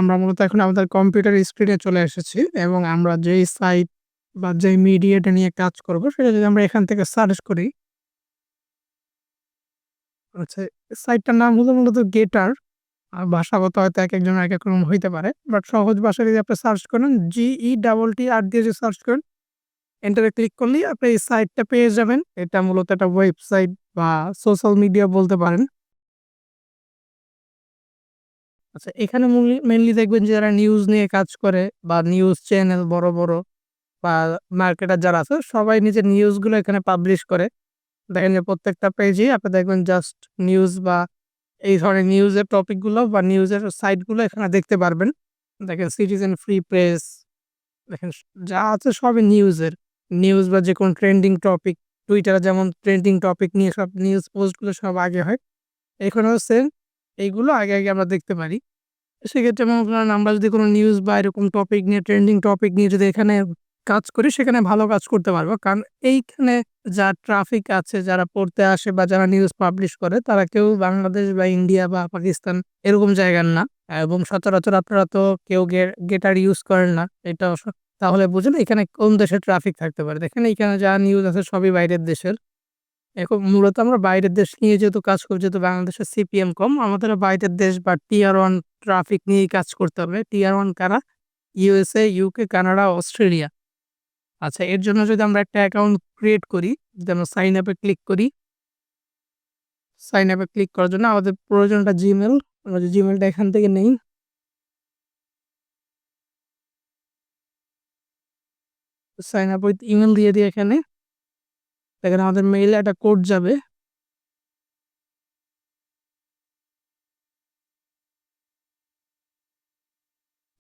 আমরা মূলত এখন আমাদের কম্পিউটার স্ক্রিনে চলে এসেছি এবং আমরা যেই সাইট বা যেই মিডিয়াটা নিয়ে কাজ করব সেটা যদি আমরা এখান থেকে সার্চ করি, আচ্ছা সাইটটার নাম হলো মূলত গেটার। ভাষাগত হয়তো একেকজনের একেক রকম হইতে পারে। বাট সহজ ভাষায় যদি আপনি সার্চ করেন GETTR দিয়ে যদি সার্চ করেন, এন্টারে ক্লিক করলেই আপনি এই সাইটটা পেয়ে যাবেন। এটা মূলত একটা ওয়েবসাইট বা সোশ্যাল মিডিয়া বলতে পারেন। আচ্ছা এখানে মেইনলি দেখবেন যে যারা নিউজ নিয়ে কাজ করে বা নিউজ চ্যানেল বড় বা মার্কেটার যারা আছে সবাই নিজের নিউজগুলো এখানে পাবলিশ করে। দেখেন যে প্রত্যেকটা পেজেই আপনি দেখবেন জাস্ট নিউজ বা এই ধরনের নিউজের টপিকগুলো বা নিউজের সাইটগুলো এখানে দেখতে পারবেন। দেখেন সিটিজেন ফ্রি প্রেস, দেখেন যা আছে সবই নিউজের। নিউজ বা যেকোনো ট্রেন্ডিং টপিক, টুইটারে যেমন ট্রেন্ডিং টপিক নিয়ে সব নিউজ পোস্টগুলো সব আগে হয়। এখানেও সেম এইগুলো আগে আমরা দেখতে পারি। সেক্ষেত্রে মনে করেন আমরা যদি কোনো নিউজ বা এরকম টপিক নিয়ে ট্রেন্ডিং টপিক নিয়ে যদি এখানে কাজ করি সেখানে ভালো কাজ করতে পারবো। কারণ এইখানে যা ট্রাফিক আছে, যারা পড়তে আসে বা যারা নিউজ পাবলিশ করে তারা কেউ বাংলাদেশ বা ইন্ডিয়া বা পাকিস্তান এরকম জায়গার না। এবং সচরাচর আপনারা তো কেউ গেটার ইউজ করেন না। এটা তাহলে বুঝেন এখানে কোন দেশের ট্রাফিক থাকতে পারে। দেখেন এইখানে যা নিউজ আছে সবই বাইরের দেশের। এখন মূলত আমরা বাইরের দেশ নিয়ে যেহেতু কাজ করি, যেহেতু বাংলাদেশের সিপিএম কম, আমাদের বাইরের দেশ বা টিয়ার 1 ট্রাফিক নিয়েই কাজ করতে হবে। টিয়ার 1 কারা? USA, UK, Canada, Australia. আচ্ছা এর জন্য যদি আমরা একটা অ্যাকাউন্ট ক্রিয়েট করি, যদি আমরা সাইন আপ এ ক্লিক করি, সাইন আপ এ ক্লিক করার জন্য আমাদের প্রয়োজন একটা জিমেইল। আমরা যে জিমেইলটা এখান থেকে নেই, সাইন আপ উইথ ইমেইল দিয়ে দিই এখানে। দেখেন আমাদের মেইলে একটা কোড যাবে।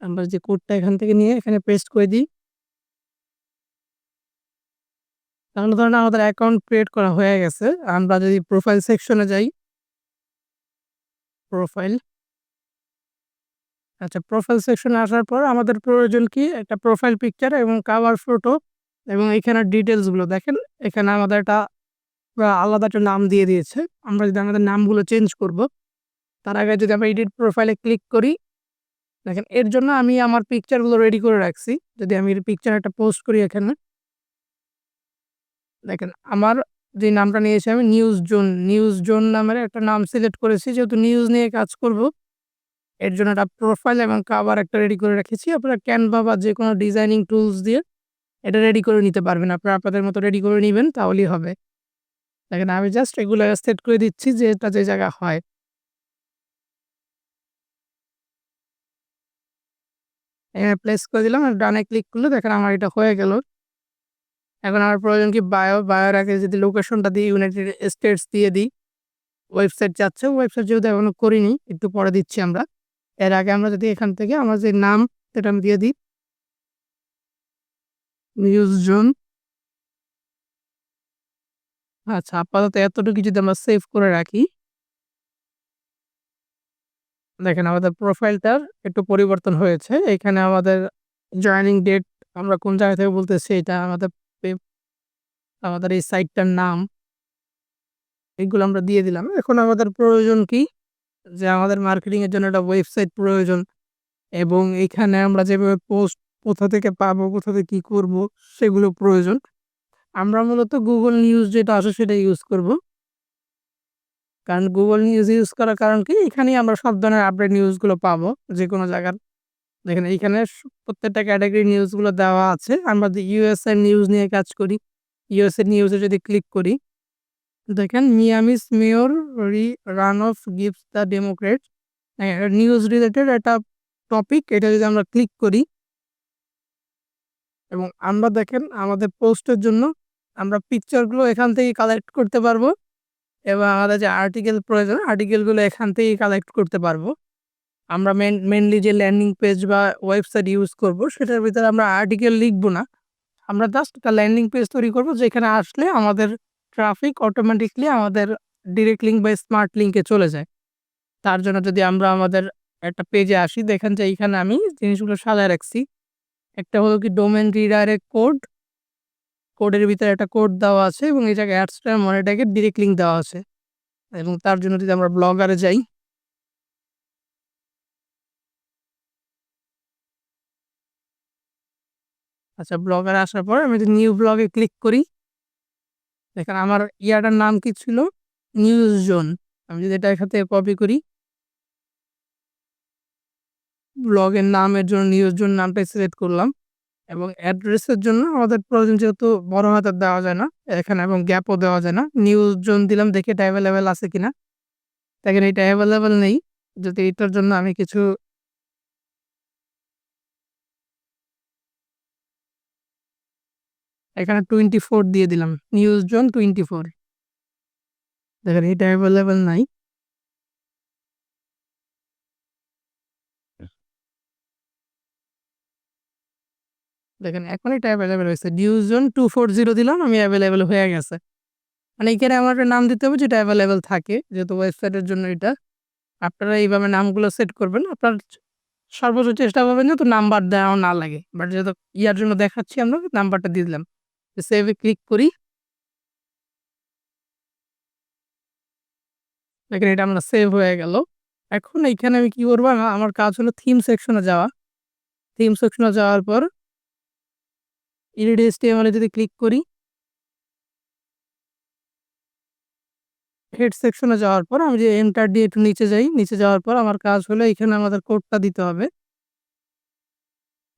আমরা যে কোডটা এখান থেকে নিয়ে এখানে পেস্ট করে দিই। তাহলে ধরেন আমাদের অ্যাকাউন্ট ক্রিয়েট করা হয়ে গেছে। আমরা যদি প্রোফাইল সেকশনে যাই, প্রোফাইল, আচ্ছা প্রোফাইল সেকশনে আসার পর আমাদের প্রয়োজন কি? একটা প্রোফাইল পিকচার এবং কভার ফটো এবং এখানে ডিটেইলস গুলো দেখেন। এখানে আমাদের একটা আলাদা একটা নাম দিয়ে দিয়েছে। আমরা যদি আমাদের নামগুলো চেঞ্জ করব, তার আগে যদি আমরা এডিট প্রোফাইলে ক্লিক করি, দেখেন এর জন্য আমি আমার পিকচারগুলো রেডি করে রাখছি। যদি আমি এর পিকচার একটা পোস্ট করি এখানে, দেখেন আমার যে নামটা নিয়েছি আমি নিউজ জোন নামের একটা নাম সিলেক্ট করেছি। যেহেতু নিউজ নিয়ে কাজ করব, এর জন্য একটা প্রোফাইল এবং কভার একটা রেডি করে রেখেছি। আপনারা ক্যানভা বা যেকোনো ডিজাইনিং টুলস দিয়ে এটা রেডি করে নিতে পারবেন। আপনারা আপনাদের মতো রেডি করে নিবেন তাহলেই হবে। দেখেন আমি জাস্ট এগুলো সেট করে দিচ্ছি যে এটা যে জায়গায় হয়। এখানে প্লেস করে দিলাম আর ডানে ক্লিক করলে দেখেন আমার এটা হয়ে গেল। এখন আমার প্রয়োজন কি বায়োর আগে যদি লোকেশনটা দিই ইউনাইটেড স্টেটস দিয়ে দিই। ওয়েবসাইট চাচ্ছে, ওয়েবসাইট যেহেতু এখনো করিনি একটু পরে দিচ্ছি আমরা। এর আগে আমরা যদি এখান থেকে আমার যে নাম সেটা আমি দিয়ে দিই নিউজ জোন। আচ্ছা আপাতত এতটুকু যদি আমরা সেভ করে রাখি, দেখেন আমাদের প্রোফাইলটার একটু পরিবর্তন হয়েছে। এখানে আমাদের জয়েনিং ডেট আমরা কোন জায়গা থেকে বলতেছি, এটা আমাদের আমাদের এই সাইটটার নাম, এগুলো আমরা দিয়ে দিলাম। এখন আমাদের প্রয়োজন কি? যে আমাদের মার্কেটিং এর জন্য একটা ওয়েবসাইট প্রয়োজন এবং এখানে আমরা যেভাবে পোস্ট কোথা থেকে পাবো, কোথা থেকে কি করব সেগুলো প্রয়োজন। আমরা মূলত Google নিউজ যেটা আছে সেটা ইউজ করব। কারণ Google নিউজ ইউজ করার কারণ কি? এখানেই আমরা সব ধরনের আপডেট নিউজগুলো পাবো যেকোনো জায়গার। দেখেন এইখানে প্রত্যেকটা ক্যাটেগরি নিউজগুলো দেওয়া আছে। আমরা যদি USA নিউজ নিয়ে কাজ করি, USA নিউজে যদি ক্লিক করি, দেখেন Miami's mayor run off gives the Democrats, news related একটা টপিক। এটা যদি আমরা ক্লিক করি এবং আমরা দেখেন আমাদের পোস্টের জন্য আমরা পিকচারগুলো এখান থেকেই কালেক্ট করতে পারবো এবং আমাদের যে আর্টিকেল প্রয়োজন আর্টিকেলগুলো এখান থেকেই কালেক্ট করতে পারবো। আমরা মেইনলি যে ল্যান্ডিং পেজ বা ওয়েবসাইট ইউজ করব সেটার ভিতরে আমরা আর্টিকেল লিখব না। আমরা জাস্ট একটা ল্যান্ডিং পেজ তৈরি করব যেখানে আসলে আমাদের ট্রাফিক অটোমেটিক্যালি আমাদের ডিরেক্ট লিঙ্ক বা স্মার্ট লিঙ্কে চলে যায়। তার জন্য যদি আমরা আমাদের একটা পেজে আসি, দেখেন যে এইখানে আমি জিনিসগুলো সাজায় রাখছি। একটা হলো কি ডোমেইন রিডাইরেক্ট কোড, কোডের ভিতরে একটা কোড দেওয়া আছে এবং এই জায়গায় অ্যাডস্টার মনিটাকে ডিরেক্ট লিঙ্ক দেওয়া আছে। এবং তার জন্য যদি আমরা ব্লগারে যাই, আচ্ছা, ব্লগারে আসার পর আমি যদি নিউ ব্লগে ক্লিক করি, দেখেন আমার ইয়াটার নাম কি ছিল? News zone. আমি যদি এটা এখান থেকে কপি করি, ব্লগের নামের জন্য নিউজ জোন নামটাই সিলেক্ট করলাম এবং অ্যাড্রেসের জন্য আমাদের প্রয়োজন, যেহেতু বড় হাতের দেওয়া যায় না এখানে এবং গ্যাপও দেওয়া যায় না। নিউজ জোন দিলাম, দেখি এটা অ্যাভেলেবেল আছে কিনা। দেখেন এটা অ্যাভেলেবেল নেই। যদি এটার জন্য আমি কিছু এখানে 24 দিয়ে দিলাম, নিউজ জোন 24। দেখেন এটা অ্যাভেলেবেল নাই। দেখেন এখন এটা অ্যাভেলেবেল হয়েছে। নিউজ জোন 240 দিলাম, আমি অ্যাভেলেবেল হয়ে গেছে। মানে এখানে আমার একটা নাম দিতে হবে যেটা অ্যাভেলেবেল থাকে, যেহেতু ওয়েবসাইটের জন্য এটা। আপনারা এইভাবে নামগুলো সেট করবেন। আপনার সর্বোচ্চ চেষ্টা করবেন যাতে নাম্বার দেওয়া না লাগে। বাট যেহেতু ইয়ার জন্য দেখাচ্ছি আমরা, নাম্বারটা দিয়ে দিলাম। সেভে ক্লিক করি। দেখেন এটা আমরা সেভ হয়ে গেল। এখন এইখানে আমি কি করব? আমার কাজ হলো থিম সেকশনে যাওয়া। থিম সেকশনে যাওয়ার পর এডিট HTML এ যদি ক্লিক করি, হেড সেকশনে যাওয়ার পর আমি যে এন্টার দিয়ে একটু নিচে যাই। নিচে যাওয়ার পর আমার কাজ হলো এখানে আমাদের কোডটা দিতে হবে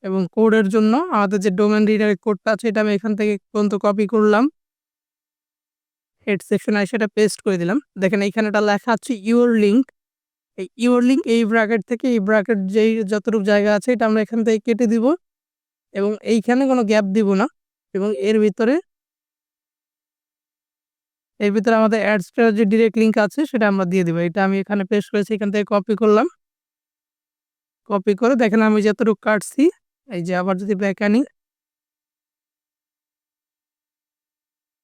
এবং কোডের জন্য আমাদের যে ডোমেইন রিডাইরেক্ট কোডটা আছে এটা আমি এখান থেকে পর্যন্ত কপি করলাম। হেড সেকশনে এসে সেটা পেস্ট করে দিলাম। দেখেন এইখানে একটা লেখা আছে ইউর লিঙ্ক। এই ইউর লিঙ্ক এই ব্র্যাকেট থেকে এই ব্র্যাকেট যেই যতটুকু জায়গা আছে এটা আমরা এখান থেকে কেটে দিব এবং এইখানে কোনো গ্যাপ দিব না এবং এর ভিতরে আমাদের অ্যাডসটার যে ডিরেক্ট লিঙ্ক আছে সেটা আমরা দিয়ে দিব। এটা আমি এখানে পেস্ট করেছি, এখান থেকে কপি করলাম। কপি করে দেখেন আমি যতটুকু কাটছি, এই যে আবার যদি ব্যাক আনি,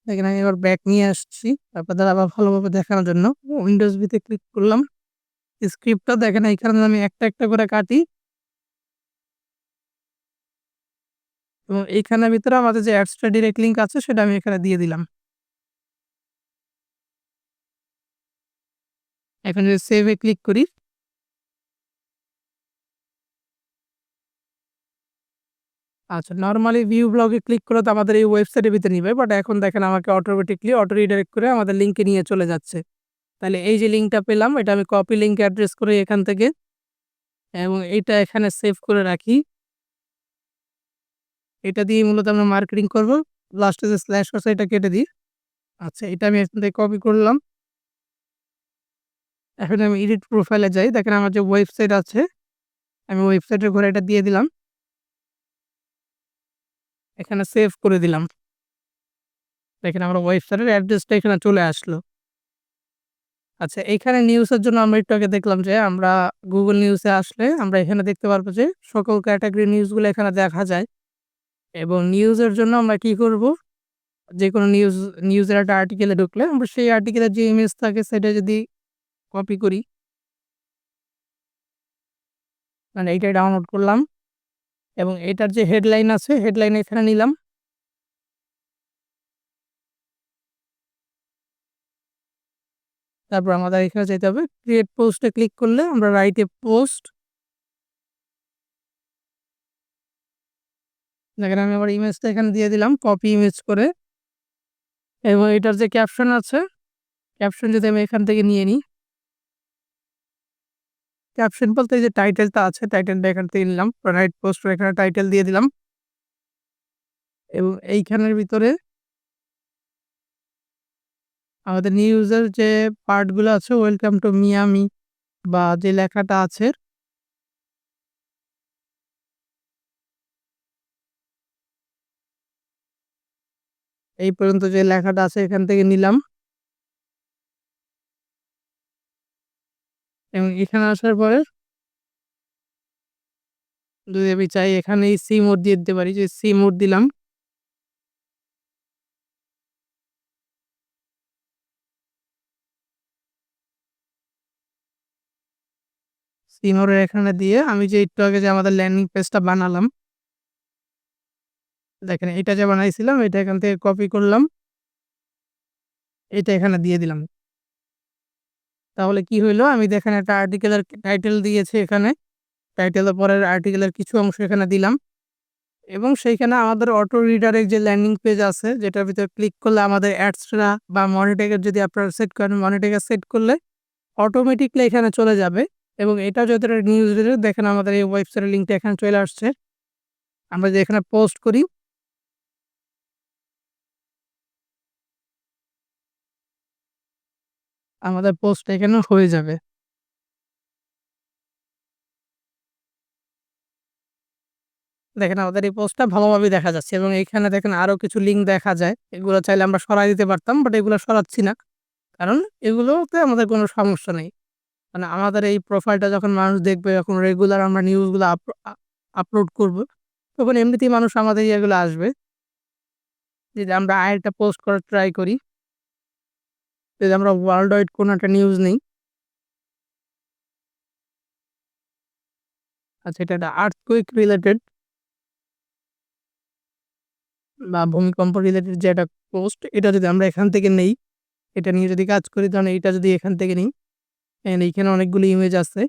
দেখেন আমি এবার ব্যাক নিয়ে আসছি আপনাদের আবার ভালোভাবে দেখানোর জন্য। উইন্ডোজ ভিতে ক্লিক করলাম। স্ক্রিপ্টটা দেখেন এইখানে আমি একটা একটা করে কাটি এবং এইখানের ভিতরে আমাদের যে অ্যাডসটা ডিরেক্ট লিঙ্ক আছে সেটা আমি এখানে দিয়ে দিলাম। এখন যদি সেভে ক্লিক করি, আচ্ছা, নরমালি ভিউ ব্লগে ক্লিক করলে তো আমাদের এই ওয়েবসাইটের ভিতরে নিবে। বাট এখন দেখেন আমাকে অটোমেটিক্যালি অটো রিডাইরেক্ট করে আমাদের লিঙ্কে নিয়ে চলে যাচ্ছে। তাহলে এই যে লিঙ্কটা পেলাম এটা আমি কপি লিঙ্ক অ্যাড্রেস করি এখান থেকে এবং এইটা এখানে সেভ করে রাখি। এটা দিয়ে মূলত আমরা মার্কেটিং করব। লাস্টে যে স্ল্যাশ আছে এটা কেটে দিই। আচ্ছা, এটা আমি এখান থেকে কপি করলাম। এখন আমি এডিট প্রোফাইলে যাই। দেখেন আমার যে ওয়েবসাইট আছে, আমি ওয়েবসাইটের ঘরে এটা দিয়ে দিলাম। এখানে সেভ করে দিলাম। দেখেন আমার ওয়েবসাইটের অ্যাড্রেসটা এখানে চলে আসলো। আচ্ছা, এইখানে নিউজের জন্য আমরা একটু আগে দেখলাম যে আমরা গুগল নিউজে আসলে আমরা এখানে দেখতে পারবো যে সকল ক্যাটাগরি নিউজগুলো এখানে দেখা যায় এবং নিউজের জন্য আমরা কি করব? যেকোনো নিউজের একটা আর্টিকেলে ঢুকলে আমরা সেই আর্টিকেলের যে ইমেজ থাকে সেটা যদি কপি করি, মানে এইটাই ডাউনলোড করলাম এবং এটার যে হেডলাইন আছে হেডলাইন এখানে নিলাম। তারপর আমাদের এখানে যেতে হবে ক্রিয়েট পোস্টে ক্লিক করলে আমরা রাইট এ পোস্ট, দেখেন আমি আমার ইমেজটা এখানে দিয়ে দিলাম কপি ইমেজ করে এবং এটার যে ক্যাপশন আছে, ক্যাপশন যদি আমি এখান থেকে নিয়ে নিই, ক্যাপশন বলতে এই যে টাইটেলটা আছে টাইটেলটা এখান থেকে নিলাম। রাইট পোস্টের এখানে টাইটেল দিয়ে দিলাম এবং এইখানের ভিতরে আমাদের নিউজের যে পার্টগুলো আছে ওয়েলকাম টু মিয়ামি বা যে লেখাটা আছে এই পর্যন্ত যে লেখাটা আছে এখান থেকে নিলাম এবং এখানে আসার পরে যদি আমি চাই এখানে সি মোড দিয়ে দিতে পারি, যে সি মোড দিলাম। সি মোডের এখানে দিয়ে আমি যে একটু আগে যে আমাদের ল্যান্ডিং পেজটা বানালাম, দেখেন এটা যে বানাইছিলাম এটা এখান থেকে কপি করলাম, এটা এখানে দিয়ে দিলাম। তাহলে কি হইলো? আমি দেখেন একটা আর্টিকেলের টাইটেল দিয়েছি এখানে, টাইটেলের পরের আর্টিকেলের কিছু অংশ এখানে দিলাম এবং সেইখানে আমাদের অটো রিডারের যে ল্যান্ডিং পেজ আছে যেটার ভিতরে ক্লিক করলে আমাদের অ্যাডসরা বা মনিটর যদি আপনারা সেট করেন, মনিটর সেট করলে অটোমেটিকলি এখানে চলে যাবে এবং এটা যদি নিউজ রিডার দেখেন আমাদের এই ওয়েবসাইটের লিঙ্কটা এখানে চলে আসছে। আমরা যে এখানে পোস্ট করি আমাদের পোস্ট এখানে হয়ে যাবে। দেখেন আমাদের এই পোস্টটা ভালোভাবেই দেখা যাচ্ছে এবং এইখানে দেখেন আরো কিছু লিঙ্ক দেখা যায়। এগুলো চাইলে আমরা সরাই দিতে পারতাম বাট এগুলো সরাচ্ছি না। কারণ এগুলোতে আমাদের কোনো সমস্যা নেই। মানে আমাদের এই প্রোফাইলটা যখন মানুষ দেখবে, যখন রেগুলার আমরা নিউজগুলো আপলোড করব, তখন এমনিতেই মানুষ আমাদের ইয়েগুলো আসবে। যদি আমরা আরেকটা পোস্ট করার ট্রাই করি, যদি আমরা ওয়ার্লড ওয়াইড কোনো একটা নিউজ নেই। আচ্ছা, এটা একটা আর্থকুয়েক রিলেটেড বা ভূমিকম্প রিলেটেড যে একটা পোস্ট, এটা যদি আমরা এখান থেকে নেই, এটা নিয়ে যদি কাজ করি, তাহলে এইটা যদি এখান থেকে নিই, এইখানে অনেকগুলো ইমেজ আছে।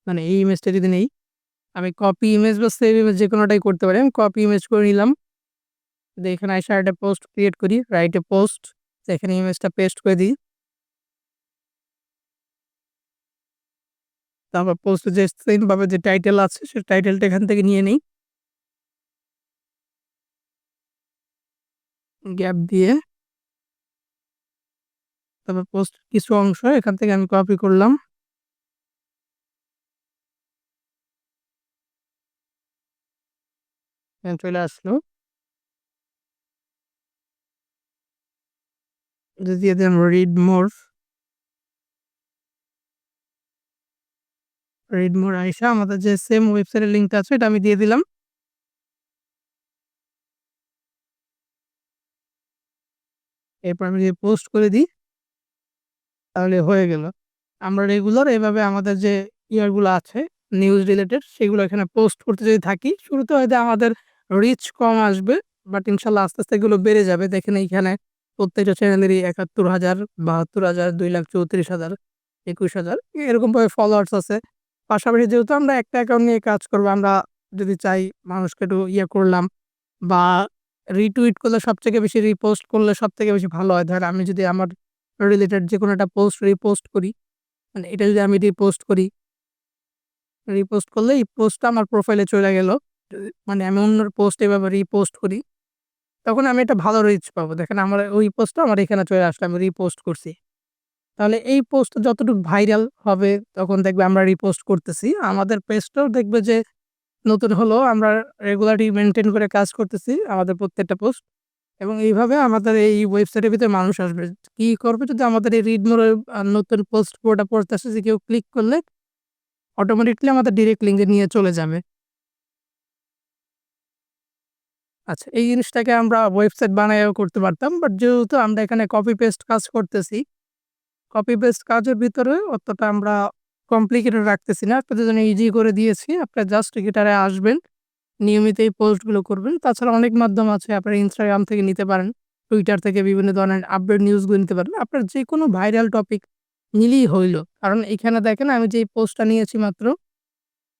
মানে এই ইমেজটা যদি নেই, আমি কপি ইমেজ বা সেভ ইমেজ যেকোনোটাই করতে পারি। আমি কপি ইমেজ করে নিলাম। এখানে আইসা একটা পোস্ট ক্রিয়েট করি, রাইট এ পোস্ট, এখানে ইমেজটা পেস্ট করে দিই। তারপর পোস্টে যে সেম ভাবে যে টাইটেল আছে সে টাইটেলটা এখান থেকে নিয়ে নেই। গ্যাপ দিয়ে তারপর পোস্ট কিছু অংশ এখান থেকে আমি কপি করলাম। চলে আসলো। এটা দিয়ে দিলাম রিড মোর। রিড মোর আইসা আমাদের যে সেম ওয়েবসাইটের লিঙ্কটা আছে এটা আমি দিয়ে দিলাম। এরপর আমি যদি পোস্ট করে দিই তাহলে হয়ে গেল। আমরা রেগুলার এভাবে আমাদের যে ইয়ারগুলো আছে নিউজ রিলেটেড সেগুলো এখানে পোস্ট করতে যদি থাকি, শুরুতে হয়তো আমাদের রিচ কম আসবে বাট ইনশাল্লাহ আস্তে আস্তে এগুলো বেড়ে যাবে। দেখেন এইখানে প্রত্যেকটা চ্যানেলেরই ৭১,০০০, ৭২,০০০, ২,৩৪,০০০, ২১,০০০ এরকমভাবে ফলোয়ার্স আছে। পাশাপাশি যেহেতু আমরা একটা অ্যাকাউন্ট নিয়ে কাজ করবো, আমরা যদি চাই মানুষকে একটু ইয়ে করলাম বা রিটুইট করলে সবথেকে বেশি, রিপোস্ট করলে সবথেকে বেশি ভালো হয়। ধরেন আমি যদি আমার রিলেটেড যেকোনো একটা পোস্ট রিপোস্ট করি, মানে এটা যদি আমি রিপোস্ট করি, রিপোস্ট করলে এই পোস্টটা আমার প্রোফাইলে চলে গেল। মানে আমি অন্যর পোস্ট এভাবে রিপোস্ট করি, তখন আমি একটা ভালো রিচ পাবো। দেখেন আমার ওই পোস্টটা আমার এখানে চলে আসলো, আমি রিপোস্ট করছি। তাহলে এই পোস্ট যতটুকু ভাইরাল হবে তখন দেখবে আমরা রিপোস্ট করতেছি। আমাদের পেজটাও দেখবে যে নতুন হলেও আমরা রেগুলারলি মেইনটেইন করে কাজ করতেছি আমাদের প্রত্যেকটা পোস্ট এবং এইভাবে আমাদের এই ওয়েবসাইটের ভিতরে মানুষ আসবে। কি করবে, যদি আমাদের এই রিড মোর নতুন পোস্ট পুরোটা পড়তে আসে, যে কেউ ক্লিক করলে অটোমেটিকলি আমাদের ডিরেক্ট লিঙ্কে নিয়ে চলে যাবে। আচ্ছা, এই জিনিসটাকে আমরা ওয়েবসাইট বানায়েও করতে পারতাম। বাট যেহেতু আমরা এখানে কপি পেস্ট কাজ করতেছি, কপি পেস্ট কাজের ভিতরে অতটা আমরা কমপ্লিকেটেড রাখতেছি না। আপনাদের জন্য ইজি করে দিয়েছি। আপনারা জাস্ট গিটারে আসবেন, নিয়মিত এই পোস্টগুলো করবেন। তাছাড়া অনেক মাধ্যম আছে, আপনারা Instagram থেকে নিতে পারেন, Twitter থেকে বিভিন্ন ধরনের আপডেট নিউজগুলো নিতে পারেন। আপনার যেকোনো ভাইরাল টপিক নিলেই হইল। কারণ এখানে দেখেন আমি যে পোস্টটা নিয়েছি মাত্র,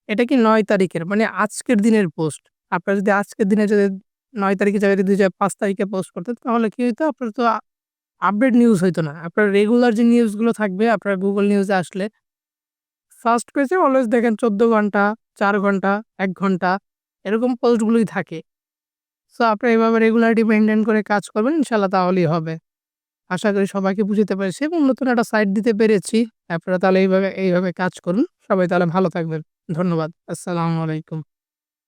এটা কি ৯ তারিখের, মানে আজকের দিনের পোস্ট। আপনারা যদি আজকের দিনে যদি ৯ তারিখে জায়গায় যদি ৫ তারিখে পোস্ট করতেন, তাহলে কি হইতো, আপনার তো আপডেট নিউজ হইতো না। আপনার রেগুলার যে নিউজগুলো থাকবে, আপনার Google নিউজে আসলে ফার্স্ট পেজে অলওয়েজ দেখেন ১৪ ঘন্টা, ৪ ঘন্টা, ১ ঘন্টা এরকম পোস্টগুলোই থাকে। সো আপনি এভাবে রেগুলারিটি মেইনটেইন করে কাজ করবেন, ইনশাআল্লাহ তাহলেই হবে। আশা করি সবাইকে বুঝাতে পেরেছি এবং নতুন একটা সাইট দিতে পেরেছি। আপনারা তাহলে এইভাবে কাজ করুন। সবাই তাহলে ভালো থাকবেন। ধন্যবাদ। আসসালামু আলাইকুম।